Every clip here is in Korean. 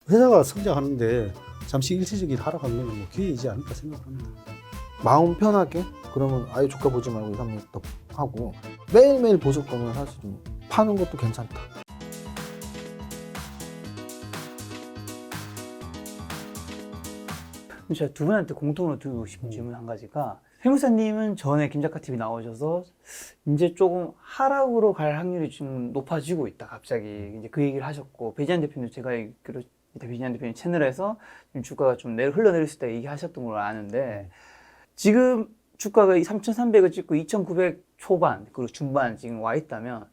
회사가 성장하는데 잠시 일시적인 하락한 거는 뭐 기회이지 않을까 생각합니다. 마음 편하게 그러면 아예 주가 보지 말고 2, 3년 더 하고 매일매일 보실 거면 사실은 파는 것도 괜찮다. 제가 두 분한테 공통으로 드리고 싶은 질문 한 가지가, 세무사님은 전에 김작가TV 나오셔서 이제 조금 하락으로 갈 확률이 좀 높아지고 있다, 갑자기 이제 그 얘기를 하셨고, 배지한 대표님, 제가 알기로 배지한 대표님 채널에서 주가가 좀 흘러내릴 수 있다 얘기하셨던 걸로 아는데, 지금 주가가 3,300을 찍고 2,900 초반 그리고 중반 지금 와 있다면,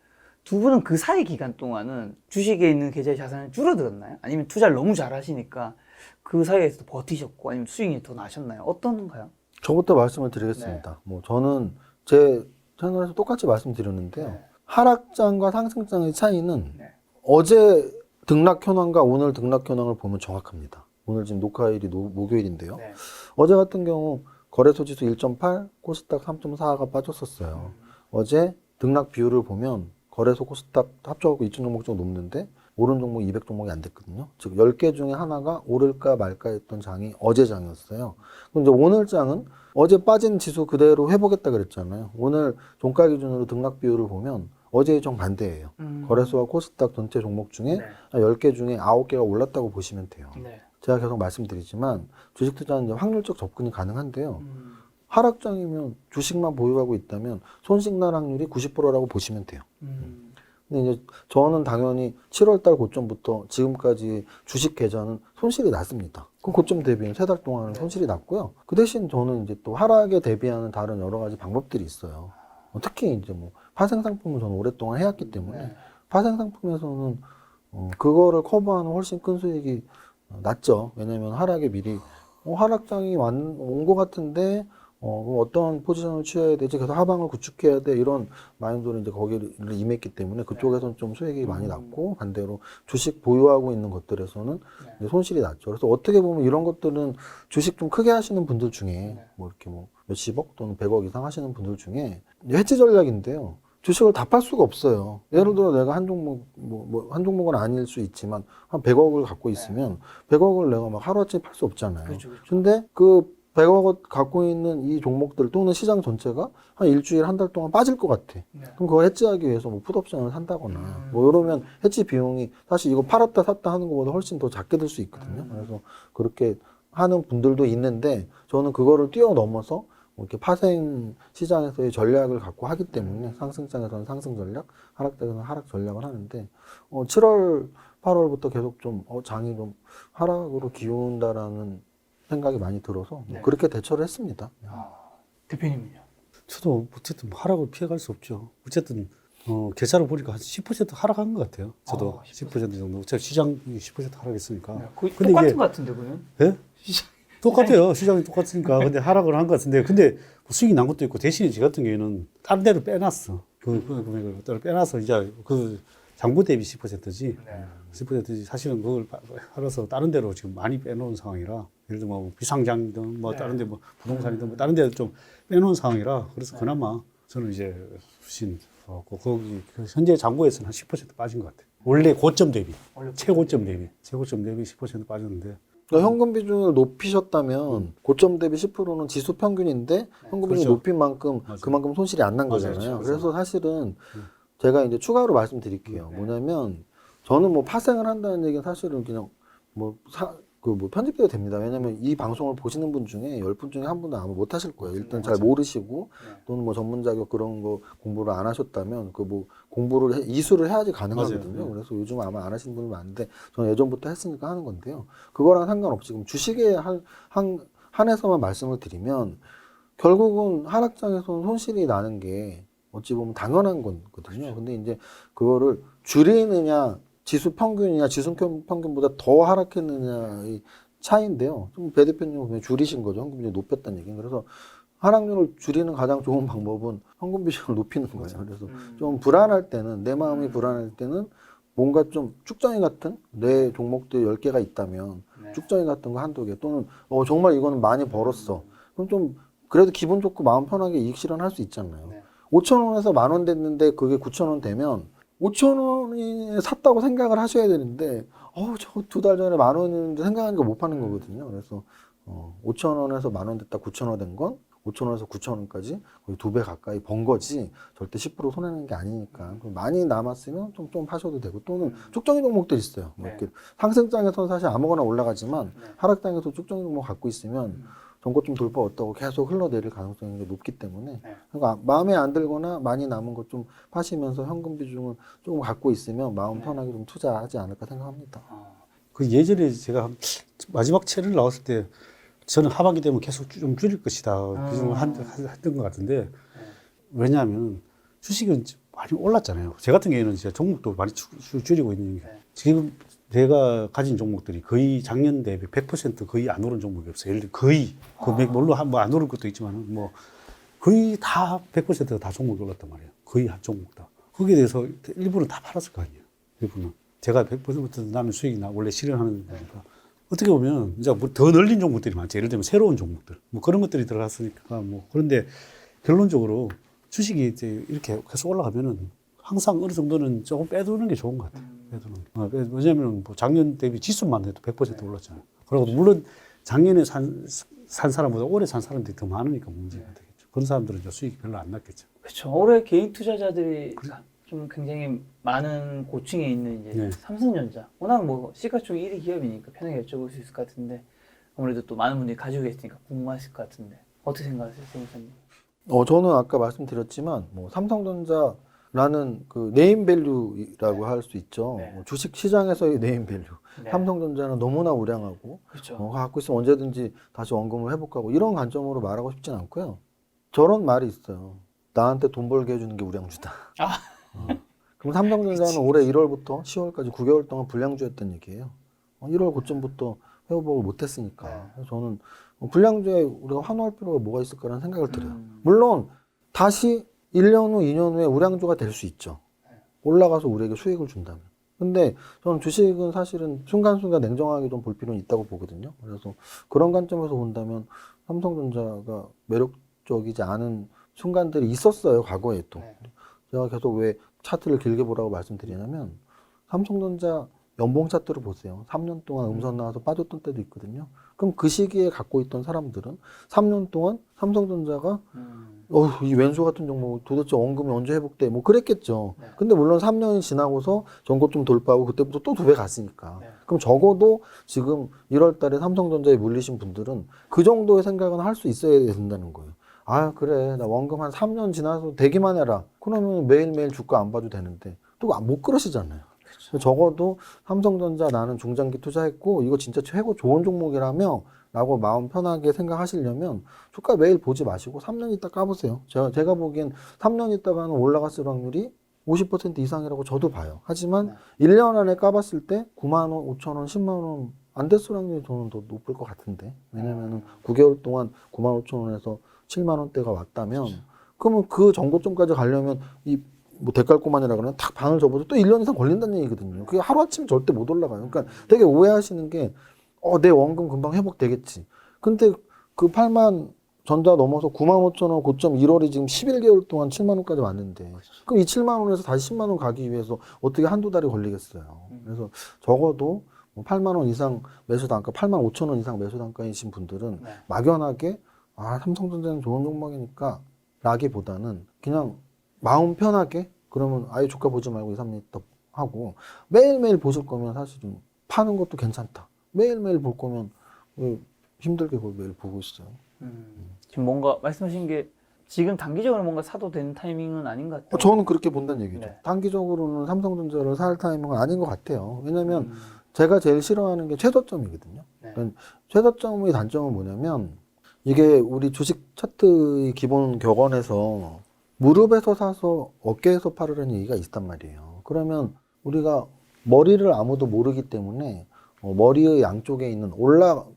두 분은 그 사이 기간 동안은 주식에 있는 계좌의 자산이 줄어들었나요? 아니면 투자를 너무 잘하시니까 그 사이에서도 버티셨고, 아니면 수익이 더 나셨나요? 어떤가요? 저부터 말씀을 드리겠습니다. 뭐 저는 제 채널에서 똑같이 말씀드렸는데요. 하락장과 상승장의 차이는 어제 등락 현황과 오늘 등락 현황을 보면 정확합니다. 오늘 지금 녹화일이 목요일인데요. 어제 같은 경우 거래소 지수 1.8, 코스닥 3.4가 빠졌었어요. 어제 등락 비율을 보면 거래소 코스닥 합쳐갖고 2천 종목 정도 높는데 오른 종목 200 종목이 안 됐거든요. 즉 10개 중에 하나가 오를까 말까 했던 장이 어제 장이었어요. 그럼 이제 오늘 장은 어제 빠진 지수 그대로 회복했다 그랬잖아요. 오늘 종가 기준으로 등락 비율을 보면 어제의 정반대예요. 거래소와 코스닥 전체 종목 중에 10개 중에 9개가 올랐다고 보시면 돼요. 제가 계속 말씀드리지만 주식 투자는 이제 확률적 접근이 가능한데요. 하락장이면 주식만 보유하고 있다면 손실 날 확률이 90%라고 보시면 돼요. 근데 이제 저는 당연히 7월달 고점부터 지금까지 주식 계좌는 손실이 났습니다. 그 고점 대비는 3달 동안은 손실이 났고요. 그 대신 저는 이제 또 하락에 대비하는 다른 여러 가지 방법들이 있어요. 특히 이제 뭐 파생 상품을 저는 오랫동안 해왔기 때문에 파생 상품에서는 그거를 커버하는 훨씬 큰 수익이 났죠. 왜냐면 하락에 미리 하락장이 온 것 같은데 그럼 어떤 포지션을 취해야 되지? 그래서 하방을 구축해야 돼. 이런 마인드로 이제 거기를 임했기 때문에 그쪽에서는 좀 수익이 많이 났고, 반대로 주식 보유하고 있는 것들에서는 이제 손실이 났죠. 그래서 어떻게 보면 이런 것들은 주식 좀 크게 하시는 분들 중에 뭐 이렇게 뭐 몇십억 또는 100억 이상 하시는 분들 중에 해지 전략인데요. 주식을 다 팔 수가 없어요. 예를 들어 내가 한 종목, 한 종목은 아닐 수 있지만 한 100억을 갖고 있으면 100억을 내가 막 하루아침에 팔 수 없잖아요. 그렇죠. 근데 그 100억 갖고 있는 이 종목들 또는 시장 전체가 한 일주일, 한 달 동안 빠질 것 같아. 그럼 그거 해지하기 위해서 뭐 풋옵션을 산다거나 뭐 이러면 해지 비용이 사실 이거 팔았다 샀다 하는 것보다 훨씬 더 작게 들 수 있거든요. 그래서 그렇게 하는 분들도 있는데 저는 그거를 뛰어넘어서 이렇게 파생 시장에서의 전략을 갖고 하기 때문에 상승장에서는 상승 전략, 하락장에서는 하락 전략을 하는데 7월, 8월부터 계속 좀 장이 좀 하락으로 기운다라는 생각이 많이 들어서 그렇게 대처를 했습니다. 대표님은요? 저도 어쨌든 하락을 피해갈 수 없죠. 어쨌든 계좌를 보니까 한 10% 하락한 것 같아요. 저도 10% 정도. 제가 시장이 10% 하락했으니까. 거의 근데 똑같은 이게- 것 같은데, 그러면? 예? 똑같아요. 시장이 똑같으니까. 근데 하락을 한 것 같은데, 근데 뭐 수익이 난 것도 있고, 대신에 저 같은 경우에는 다른 데로 빼놨어. 그 금액을 따로 빼놔서 이제 그 장부 대비 10%지. 10%지. 사실은 그걸 알아서 다른 데로 지금 많이 빼놓은 상황이라, 예를 들어 뭐 비상장이든 뭐 다른 데 뭐 부동산이든 뭐 다른 데 좀 빼놓은 상황이라, 그래서 그나마 저는 이제 훨씬 거기 현재 장부에서는 한 10% 빠진 것 같아요. 원래 고점 대비, 최고점 대비 10% 빠졌는데. 그러니까 현금 비중을 높이셨다면 고점 대비 10%는 지수 평균인데 현금 비중을 그렇죠. 높인 만큼 그만큼 손실이 안 난 거잖아요. 그렇죠. 그래서 사실은 제가 이제 추가로 말씀드릴게요. 뭐냐면 저는 뭐 파생을 한다는 얘기는 사실은 그냥 뭐 편집돼도 됩니다. 왜냐면 이 방송을 보시는 분 중에 10분 중에 한 분은 아마 못 하실 거예요. 일단 잘 모르시고 또는 뭐 전문 자격 그런 거 공부를 안 하셨다면 그 뭐 공부를 이수를 해야지 가능하거든요. 맞아요. 그래서 요즘 아마 안 하시는 분이 많은데 저는 예전부터 했으니까 하는 건데요. 그거랑 상관없이 지금 주식에 한해서만 말씀을 드리면 결국은 하락장에서는 손실이 나는 게 어찌 보면 당연한 거거든요. 근데 이제 그거를 줄이느냐 지수 평균이냐 지수 평균보다 더 하락했느냐의 차이인데요. 좀 배 대표님은 그냥 줄이신 거죠. 현금 비중이 높였다는 얘기는. 그래서 하락률을 줄이는 가장 좋은 방법은 현금 비중을 높이는 거예요. 그래서 좀 불안할 때는, 내 마음이 불안할 때는 뭔가 좀 쭉정이 같은 내 종목들 10개가 있다면 쭉정이 같은 거 한두 개 또는 정말 이거는 많이 벌었어. 그럼 좀 그래도 기분 좋고 마음 편하게 이익 실현할 수 있잖아요. 5,000원에서 10,000원 됐는데 그게 9,000원 되면 5,000원이 샀다고 생각을 하셔야 되는데 저 2달 전에 10,000원인데 생각하니까 못 파는 거거든요. 그래서 5,000원에서 10,000원 됐다 9,000원 된 건 5,000원에서 9,000원까지 거의 2배 가까이 번 거지 절대 10% 손해내는 게 아니니까 많이 남았으면 좀 파셔도 되고 또는 쭉정이 종목들 있어요. 뭐 이렇게 상승장에서는 사실 아무거나 올라가지만 하락장에서 쭉정이 종목 갖고 있으면 전고점 돌파 어떠고 계속 흘러내릴 가능성이 높기 때문에 그러니까 마음에 안 들거나 많이 남은 것 좀 파시면서 현금 비중을 조금 갖고 있으면 마음 편하게 좀 투자하지 않을까 생각합니다. 그 예전에 제가 마지막 채를 나왔을 때 저는 하반기 되면 계속 좀 줄일 것이다. 그 정도 했던 것 같은데 왜냐하면 주식은 많이 올랐잖아요. 제 같은 경우에는 진짜 종목도 많이 줄이고 있는 게 지금 내가 가진 종목들이 거의 작년 대비 100% 거의 안 오른 종목이 없어요. 예를 들어 거의 물론 뭐 안 오른 것도 있지만 뭐 거의 다 100%가 다 종목이 올랐단 말이에요. 거의 한 종목 다. 거기에 대해서 일부는 다 팔았을 거 아니에요. 일부는 제가 100% 나는 수익이 원래 실현하는 거니까. 어떻게 보면 이제 더 늘린 종목들이 많죠. 예를 들면 새로운 종목들 뭐 그런 것들이 들어갔으니까 뭐 그런데 결론적으로 주식이 이제 이렇게 계속 올라가면은 항상 어느 정도는 조금 빼두는 게 좋은 것 같아요. 빼두는. 왜냐하면 뭐 작년 대비 지수만 해도 100% 올랐잖아요. 그리고 물론 작년에 산 사람보다 올해 산 사람들이 더 많으니까 문제가 되겠죠. 그런 사람들은 이제 수익이 별로 안 났겠죠. 그렇죠. 올해 개인 투자자들이 좀 굉장히 많은 고층에 있는 이제 삼성전자. 워낙 뭐 시가총액 1위 기업이니까 편하게 여쭤볼 수 있을 것 같은데 아무래도 또 많은 분들이 가지고 계시니까 궁금하실 것 같은데 어떻게 생각하세요, 세무사님? 저는 아까 말씀드렸지만 뭐 삼성전자라는 그 네임밸류라고 할 수 있죠. 뭐 주식 시장에서의 네임밸류. 삼성전자는 너무나 우량하고 그렇죠. 갖고 있으면 언제든지 다시 원금을 회복하고 이런 관점으로 말하고 싶진 않고요. 저런 말이 있어요. 나한테 돈 벌게 해주는 게 우량주다. 그럼 삼성전자는 올해 1월부터 10월까지 9개월 동안 불량주였던 얘기예요. 1월 고점부터 회복을 못했으니까. 그래서 저는 불량주에 우리가 환호할 필요가 뭐가 있을까라는 생각을 들어요. 물론 다시 1년 후, 2년 후에 우량주가 될 수 있죠. 올라가서 우리에게 수익을 준다면. 근데 저는 주식은 사실은 순간순간 냉정하게 좀 볼 필요는 있다고 보거든요. 그래서 그런 관점에서 본다면 삼성전자가 매력적이지 않은 순간들이 있었어요, 과거에 또. 제가 계속 왜 차트를 길게 보라고 말씀드리냐면 삼성전자 연봉 차트를 보세요. 3년 동안 음선 나와서 빠졌던 때도 있거든요. 그럼 그 시기에 갖고 있던 사람들은 3년 동안 삼성전자가 이 왼수 같은 종목 도대체 원금이 언제 회복돼? 뭐 그랬겠죠. 근데 물론 3년이 지나고서 전고점 돌파하고 그때부터 또 2배 갔으니까. 그럼 적어도 지금 1월 달에 삼성전자에 물리신 분들은 그 정도의 생각은 할 수 있어야 된다는 거예요. 아, 그래. 나 원금 한 3년 지나서 되기만 해라. 그러면 매일매일 주가 안 봐도 되는데. 또 못 그러시잖아요. 그렇죠. 적어도 삼성전자 나는 중장기 투자했고, 이거 진짜 최고 좋은 종목이라며, 라고 마음 편하게 생각하시려면, 주가 매일 보지 마시고, 3년 있다 까보세요. 제가 보기엔 3년 있다가는 올라갔을 확률이 50% 이상이라고 저도 봐요. 하지만 1년 안에 까봤을 때 9만 원, 5천 원, 10만 원 안 됐을 확률이 저는 더 높을 것 같은데. 왜냐면은 9개월 동안 9만 5천 원에서 7만 원대가 왔다면 그러면 그 전고점까지 가려면 이 뭐 대깔꼬만이라 그러면 탁 반을 접어도 또 1년 이상 걸린다는 얘기거든요. 그게 하루아침에 절대 못 올라가요. 그러니까 되게 오해하시는 게 내 원금 금방 회복되겠지. 근데 그 8만 전자 넘어서 9만 5천 원 고점 1월이 지금 11개월 동안 7만 원까지 왔는데 그럼 이 7만 원에서 다시 10만 원 가기 위해서 어떻게 한두 달이 걸리겠어요. 그래서 적어도 8만 원 이상 매수 단가, 8만 5천 원 이상 매수 단가이신 분들은 막연하게 삼성전자는 좋은 종목이니까 라기보다는 그냥 마음 편하게 그러면 아예 주가 보지 말고 2, 3년 있다 하고 매일매일 보실 거면 사실은 파는 것도 괜찮다. 매일매일 볼 거면 왜 힘들게 그걸 매일 보고 있어요. 지금 뭔가 말씀하신 게 지금 단기적으로 뭔가 사도 되는 타이밍은 아닌 것 같아요. 저는 그렇게 본다는 얘기죠. 단기적으로는 삼성전자를 살 타이밍은 아닌 것 같아요. 왜냐면 제가 제일 싫어하는 게 최저점이거든요. 그러니까 최저점의 단점은 뭐냐면 이게 우리 주식 차트의 기본 격언에서 무릎에서 사서 어깨에서 팔으라는 얘기가 있단 말이에요. 그러면 우리가 머리를 아무도 모르기 때문에 머리의 양쪽에 있는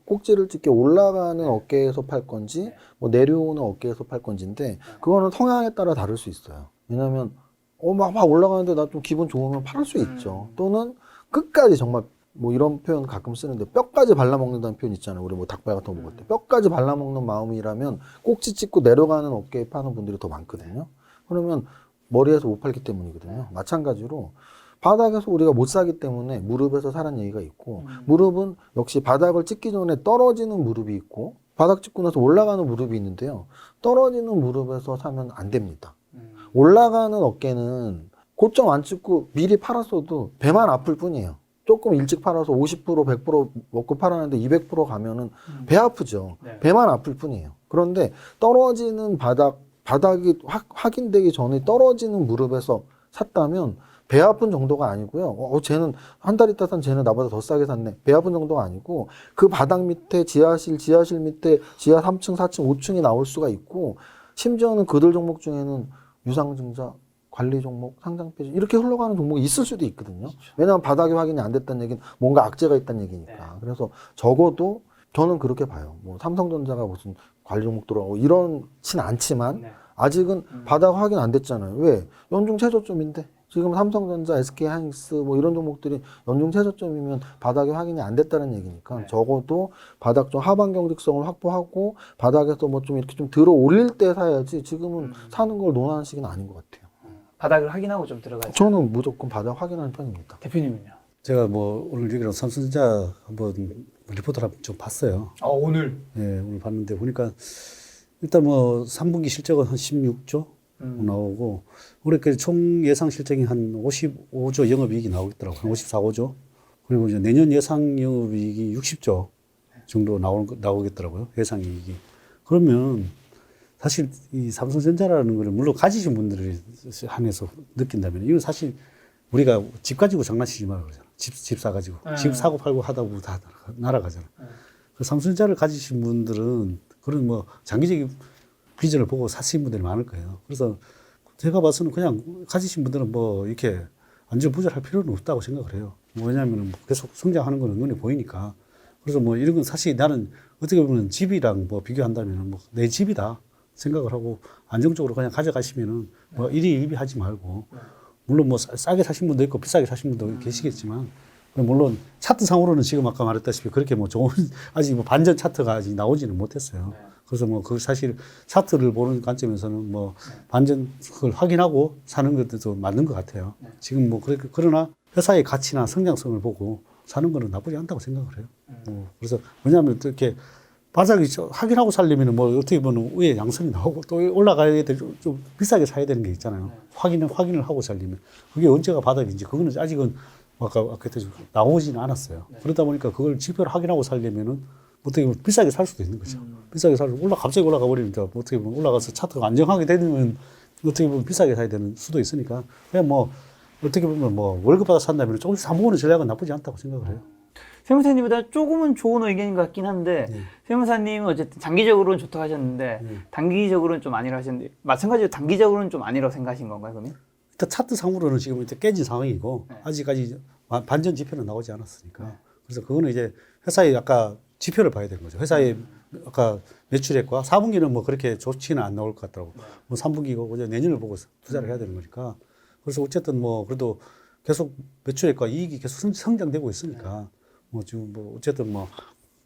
꼭지를 찍게 올라가는 어깨에서 팔 건지 뭐 내려오는 어깨에서 팔 건지인데 그거는 성향에 따라 다를 수 있어요. 왜냐면 막 올라가는데 나 좀 기분 좋으면 팔을 수 있죠. 또는 끝까지 정말 뭐 이런 표현 가끔 쓰는데 뼈까지 발라먹는다는 표현 있잖아요. 우리 뭐 닭발 같은 거 먹을 때 뼈까지 발라먹는 마음이라면 꼭지 찍고 내려가는 어깨에 파는 분들이 더 많거든요. 그러면 머리에서 못 팔기 때문이거든요. 마찬가지로 바닥에서 우리가 못 사기 때문에 무릎에서 사는 얘기가 있고 무릎은 역시 바닥을 찍기 전에 떨어지는 무릎이 있고 바닥 찍고 나서 올라가는 무릎이 있는데요. 떨어지는 무릎에서 사면 안 됩니다. 올라가는 어깨는 고점 안 찍고 미리 팔았어도 배만 아플 뿐이에요. 조금 일찍 팔아서 50% 100% 먹고 팔았는데 200% 가면은 배 아프죠. 네. 배만 아플 뿐이에요. 그런데 떨어지는 바닥이 확인되기 전에 떨어지는 무릎에서 샀다면 배 아픈 정도가 아니고요. 쟤는 한 달 있다 산 쟤는 나보다 더 싸게 샀네. 배 아픈 정도가 아니고 그 바닥 밑에 지하실 밑에 지하 3층, 4층, 5층이 나올 수가 있고 심지어는 그들 종목 중에는 유상증자, 관리 종목, 상장 폐지 이렇게 흘러가는 종목이 있을 수도 있거든요. 왜냐하면 바닥이 확인이 안 됐다는 얘기는 뭔가 악재가 있다는 얘기니까. 그래서 적어도 저는 그렇게 봐요. 뭐 삼성전자가 무슨 관리 종목 들어가고 이런진 않지만 아직은 바닥 확인 안 됐잖아요. 왜? 연중 최저점인데. 지금 삼성전자, SK하이닉스 뭐 이런 종목들이 연중 최저점이면 바닥이 확인이 안 됐다는 얘기니까 적어도 바닥 좀 하방 경직성을 확보하고 바닥에서 뭐 좀 이렇게 좀 들어 올릴 때 사야지 지금은 사는 걸 논하는 시기는 아닌 것 같아요. 바닥을 확인하고 좀 들어가야죠. 저는 무조건 바닥 확인하는 편입니다. 대표님은요? 제가 뭐 오늘 여기랑 삼성전자 한번 리포트를 좀 봤어요. 오늘? 예, 오늘 봤는데 보니까 일단 뭐 3분기 실적은 한 16조 나오고 올해까지 총 예상 실적이 한 55조 영업이익이 나오겠더라고요. 한 54, 5조. 그리고 이제 내년 예상 영업이익이 60조 정도 나오겠더라고요. 예상 이익이. 그러면 사실 이 삼성전자라는 거를 물론 가지신 분들이 한해서 느낀다면 이건 사실 우리가 집 가지고 장난치지 말라고 그러잖아. 집 사가지고. 집 사고 팔고 하다 보면 다 날아가잖아. 그 삼성전자를 가지신 분들은 그런 뭐 장기적인 비전을 보고 사신 분들이 많을 거예요. 그래서 제가 봐서는 그냥 가지신 분들은 뭐 이렇게 안절부절할 필요는 없다고 생각을 해요. 왜냐하면 계속 성장하는 건 눈에 보이니까. 그래서 뭐 이런 건 사실 나는 어떻게 보면 집이랑 뭐 비교한다면 뭐 내 집이다 생각을 하고 안정적으로 그냥 가져가시면은 뭐 일희일비하지 말고 물론 뭐 싸게 사신 분도 있고 비싸게 사신 분도 계시겠지만 물론 차트상으로는 지금 아까 말했다시피 그렇게 뭐 좋은 아직 뭐 반전 차트가 아직 나오지는 못했어요. 그래서 뭐 그 사실 차트를 보는 관점에서는 뭐 반전을 확인하고 사는 것도 맞는 것 같아요. 지금 뭐 그러나 회사의 가치나 성장성을 보고 사는 거는 나쁘지 않다고 생각을 해요. 그래서 왜냐하면 이렇게 바닥이 확인하고 살려면 뭐 어떻게 보면 위에 양선이 나오고 또 올라가야 될 좀 비싸게 사야 되는 게 있잖아요. 확인을 하고 살려면 그게 언제가 바닥인지 그거는 아직은 아까 나오지는 않았어요. 그러다 보니까 그걸 지표를 확인하고 살려면은 어떻게 보면 비싸게 살 수도 있는 거죠. 비싸게 갑자기 올라가 버리면 어떻게 보면 올라가서 차트가 안정하게 되면 어떻게 보면 비싸게 사야 되는 수도 있으니까 그냥 뭐 어떻게 보면 뭐 월급 받아 산다면 조금씩 사모으는 전략은 나쁘지 않다고 생각을 해요. 세무사님보다 조금은 좋은 의견인 것 같긴 한데 세무사님은 어쨌든 장기적으로는 좋다고 하셨는데 단기적으로는 좀 아니라고 하셨는데 마찬가지로 단기적으로는 좀 아니라고 생각하신 건가요, 그러면? 일단 차트상으로는 지금 이제 깨진 상황이고 아직까지 반전 지표는 나오지 않았으니까 그래서 그거는 이제 회사의 아까 지표를 봐야 되는 거죠. 회사의 아까 매출액과 4분기는 뭐 그렇게 좋지는 안 나올 것 같더라고. 뭐 3분기고 이제 내년을 보고 투자를 해야 되는 거니까. 그래서 어쨌든 뭐 그래도 계속 매출액과 이익이 계속 성장되고 있으니까 뭐 지금 뭐 어쨌든 뭐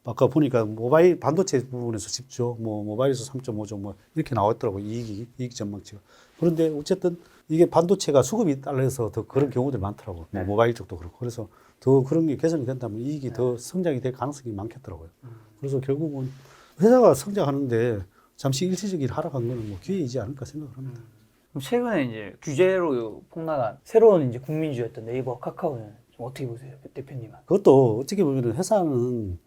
아까 보니까 모바일 반도체 부분에서 10조, 뭐 모바일에서 3.5조 뭐 이렇게 나왔더라고 이익 전망치가. 그런데 어쨌든 이게 반도체가 수급이 딸려서 더 그런 경우들이 많더라고. 뭐 모바일 쪽도 그렇고. 그래서 더 그런 게 개선이 된다면 이익이 더 성장이 될 가능성이 많겠더라고요. 그래서 결국은 회사가 성장하는데 잠시 일시적인 하락한 거는 뭐 기회이지 않을까 생각을 합니다. 그럼 최근에 이제 규제로 폭락한 새로운 이제 국민주였던 네이버, 카카오는 좀 어떻게 보세요, 대표님은? 그것도 어떻게 보면 회사는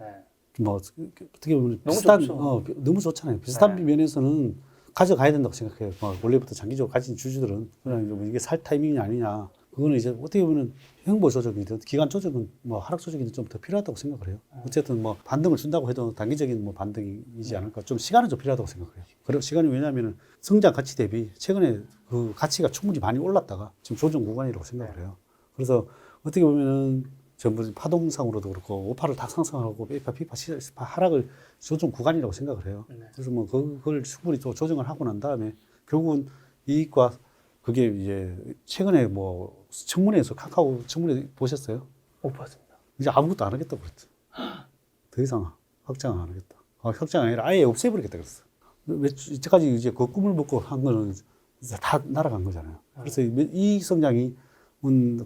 뭐 어떻게 보면 너무 비슷한 좋죠. 너무 좋잖아요. 비슷한 면에서는 가져가야 된다고 생각해요. 원래부터 장기적으로 가진 주주들은 그냥 이게 살 타이밍이 아니냐. 그거는 이제 어떻게 보면 행보 조정이든 기간 조정은 뭐 하락 조정이든 좀 더 필요하다고 생각을 해요. 어쨌든 뭐 반등을 준다고 해도 단기적인 뭐 반등이지 않을까. 좀 시간은 좀 필요하다고 생각해요. 그리고 시간이 왜냐하면 성장 가치 대비 최근에 그 가치가 충분히 많이 올랐다가 지금 조정 구간이라고 생각을 해요. 그래서 어떻게 보면은 전부 파동상으로도 그렇고 오파를 다 상승하고 피파 하락을 조정 구간이라고 생각을 해요. 그래서 뭐 그걸 충분히 또 조정을 하고 난 다음에 결국은 이익과 그게 이제 최근에 뭐 청문회에서 카카오 청문회 보셨어요? 못 봤습니다. 이제 아무것도 안 하겠다고 그랬죠. 더 이상 확장 안 하겠다. 확장 아니라 아예 없애버리겠다 그랬어. 이때까지 이제 그 꿈을 먹고 한 거는 다 날아간 거잖아요. 그래서 이익 성장이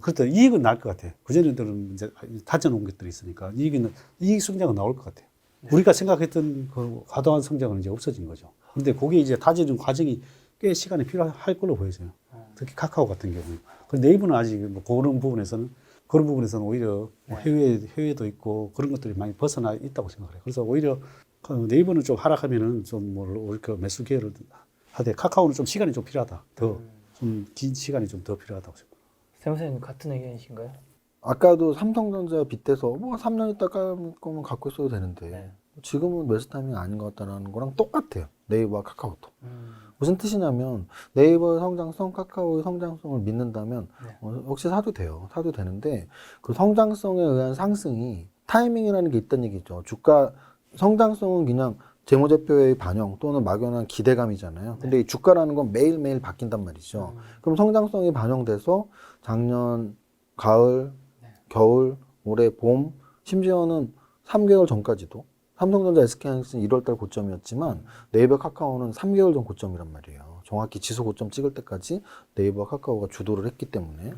그렇다 이익은 나을 것 같아. 그전에들은 이제 다져놓은 것들이 있으니까 이익 성장은 나올 것 같아. 우리가 생각했던 그 과도한 성장은 이제 없어진 거죠. 근데 그게 이제 다지는 과정이 꽤 시간이 필요할 걸로 보여져요. 특히 카카오 같은 경우는. 근데 네이버는 아직 뭐 그런 부분에서는 오히려 뭐 해외도 있고 그런 것들이 많이 벗어나 있다고 생각해요. 그래서 오히려 그 네이버는 좀 하락하면은 좀 이렇게 매수 기회를 하되 카카오는 좀 시간이 좀 필요하다. 좀 긴 시간이 좀 더 필요하다고 생각해요. 세무사님 같은 의견이신가요? 아까도 삼성전자 빗대서 뭐 3년 있다 깔 거면 갖고 있어도 되는데 네. 지금은 매수 타이밍이 아닌 것 같다는 거랑 똑같아요. 네이버와 카카오도. 무슨 뜻이냐면 네이버의 성장성, 카카오의 성장성을 믿는다면 역시 사도 돼요. 사도 되는데 그 성장성에 의한 상승이 타이밍이라는 게 있다는 얘기죠. 주가 성장성은 그냥 재무제표의 반영 또는 막연한 기대감이잖아요. 근데 이 주가라는 건 매일매일 바뀐단 말이죠. 그럼 성장성이 반영돼서 작년 가을, 겨울, 올해 봄, 심지어는 3개월 전까지도 삼성전자, SK하이닉스는 1월달 고점이었지만 네이버, 카카오는 3개월 전 고점이란 말이에요. 정확히 지수 고점 찍을 때까지 네이버와 카카오가 주도를 했기 때문에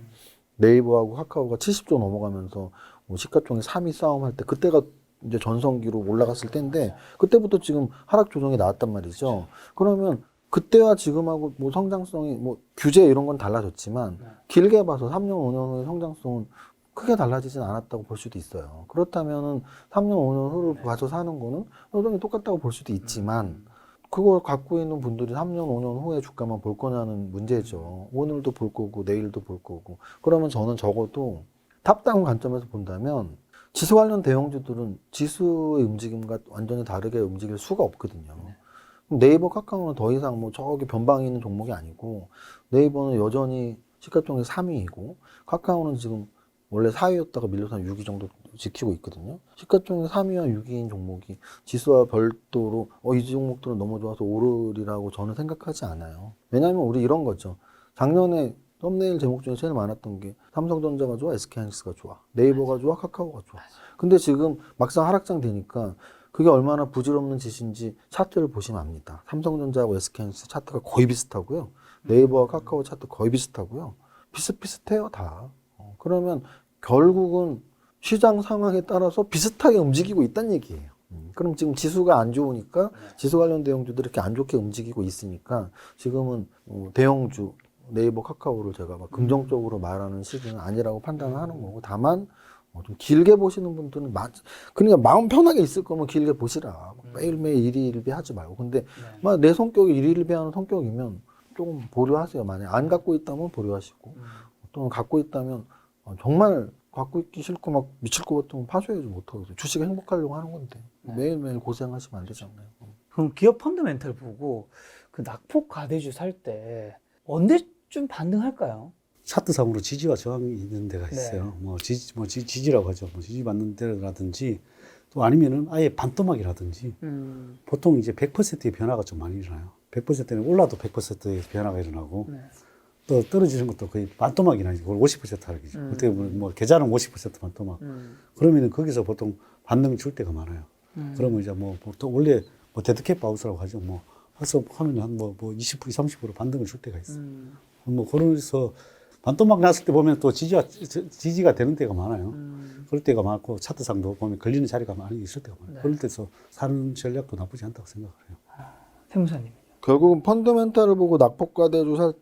네이버하고 카카오가 70조 넘어가면서 뭐 시가총액 3위 싸움할 때 그때가 이제 전성기로 올라갔을 때인데 그때부터 지금 하락 조정이 나왔단 말이죠. 그러면 그때와 지금하고 뭐 성장성이 뭐 규제 이런 건 달라졌지만 길게 봐서 3년, 5년 후의 성장성은 크게 달라지진 않았다고 볼 수도 있어요. 그렇다면은 3년, 5년 후를 봐서 사는 거는 여전히 똑같다고 볼 수도 있지만 그걸 갖고 있는 분들이 3년, 5년 후에 주가만 볼 거냐는 문제죠. 오늘도 볼 거고 내일도 볼 거고. 그러면 저는 적어도 탑다운 관점에서 본다면 지수 관련 대형주들은 지수의 움직임과 완전히 다르게 움직일 수가 없거든요. 네이버, 카카오는 더 이상 뭐 저기 변방에 있는 종목이 아니고 네이버는 여전히 시가총액 3위이고 카카오는 지금 원래 4위였다가 밀려서 한 6위 정도 지키고 있거든요. 시가총액 3위와 6위인 종목이 지수와 별도로 이 종목들은 너무 좋아서 오르리라고 저는 생각하지 않아요. 왜냐하면 우리 이런 거죠. 작년에 썸네일 제목 중에 제일 많았던 게 삼성전자가 좋아, SK하이닉스가 좋아, 네이버가 좋아, 카카오가 좋아. 근데 지금 막상 하락장 되니까 그게 얼마나 부질없는 짓인지 차트를 보시면 압니다. 삼성전자하고 SK하이닉스 차트가 거의 비슷하고요. 네이버와 카카오 차트 거의 비슷하고요. 비슷비슷해요, 다. 그러면 결국은 시장 상황에 따라서 비슷하게 움직이고 있다는 얘기예요. 그럼 지금 지수가 안 좋으니까 지수 관련 대형주들이 이렇게 안 좋게 움직이고 있으니까 지금은 대형주 네이버, 카카오를 제가 막 긍정적으로 말하는 시기는 아니라고 판단을 하는 거고 다만 좀 길게 보시는 분들은 그러니까 마음 편하게 있을 거면 길게 보시라. 매일매일 일희일비 하지 말고. 근데 막 내 성격이 일희일비하는 성격이면 조금 보류하세요. 만약 안 갖고 있다면 보류하시고 또는 갖고 있다면 정말 갖고 있기 싫고 막 미칠 것 같으면 파셔야지 못하겠어요. 주식을 행복하려고 하는 건데 매일매일 고생하시면 안 되잖아요. 그럼 기업 펀더멘털 보고 그 낙폭 가대주 살 때 언제쯤 반등할까요? 차트상으로 지지와 저항이 있는 데가 있어요. 지지라고 하죠. 뭐 지지 받는 데라든지 또 아니면은 아예 반토막이라든지 보통 이제 100%의 변화가 좀 많이 일어나요. 100%는 올라도 100%의 변화가 일어나고 또 떨어지는 것도 거의 반토막이 나죠. 그걸 50% 하락이죠. 어떻게 보면 뭐 계좌는 50% 반토막. 그러면은 거기서 보통 반등 줄 때가 많아요. 그러면 이제 뭐 보통 원래 뭐 데드캣 바우스라고 하죠. 뭐 하면 한 뭐 20%, 30% 반등을 줄 때가 있어요. 뭐 그래서 반토막 났을 때 보면 또 지지가 되는 때가 많아요. 그럴 때가 많고 차트상도 보면 걸리는 자리가 많이 있을 때가 많아요. 그럴 때서 사는 전략도 나쁘지 않다고 생각해요. 세무사님. 결국은 펀더멘탈을 보고 낙폭과대주 살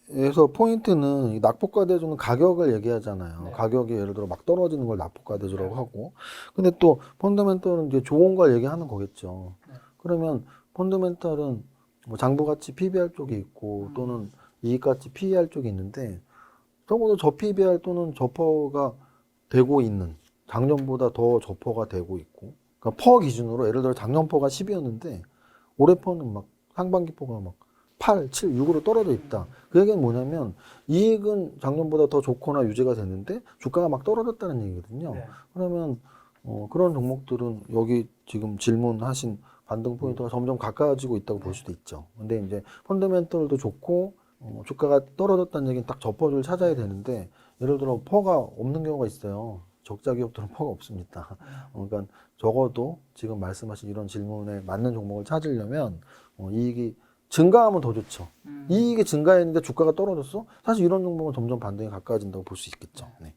때에서 포인트는 이 낙폭과대주는 가격을 얘기하잖아요. 가격이 예를 들어 막 떨어지는 걸 낙폭과대주라고 하고 근데 또 펀더멘탈은 이제 좋은 걸 얘기하는 거겠죠. 그러면 펀더멘탈은 뭐 장부가치 PBR 쪽이 있고 또는 이익가치 PER 쪽이 있는데 적어도 저 PBR 또는 저퍼가 되고 있는 작년보다 더 저퍼가 되고 있고 그러니까 퍼 기준으로 예를 들어 작년 퍼가 10이었는데 올해 퍼는 막 상반기 퍼가 막 8, 7, 6으로 떨어져 있다. 그 얘기는 뭐냐면 이익은 작년보다 더 좋거나 유지가 됐는데 주가가 막 떨어졌다는 얘기거든요. 그러면 그런 종목들은 여기 지금 질문하신 반등 포인트가 점점 가까워지고 있다고 볼 수도 있죠. 근데 이제 펀더멘털도 좋고 주가가 떨어졌다는 얘기는 딱 저퍼를 찾아야 되는데 예를 들어 퍼가 없는 경우가 있어요. 적자 기업들은 퍼가 없습니다. 그러니까 적어도 지금 말씀하신 이런 질문에 맞는 종목을 찾으려면 이익이 증가하면 더 좋죠. 이익이 증가했는데 주가가 떨어졌어? 사실 이런 종목은 점점 반등에 가까워진다고 볼 수 있겠죠. 네.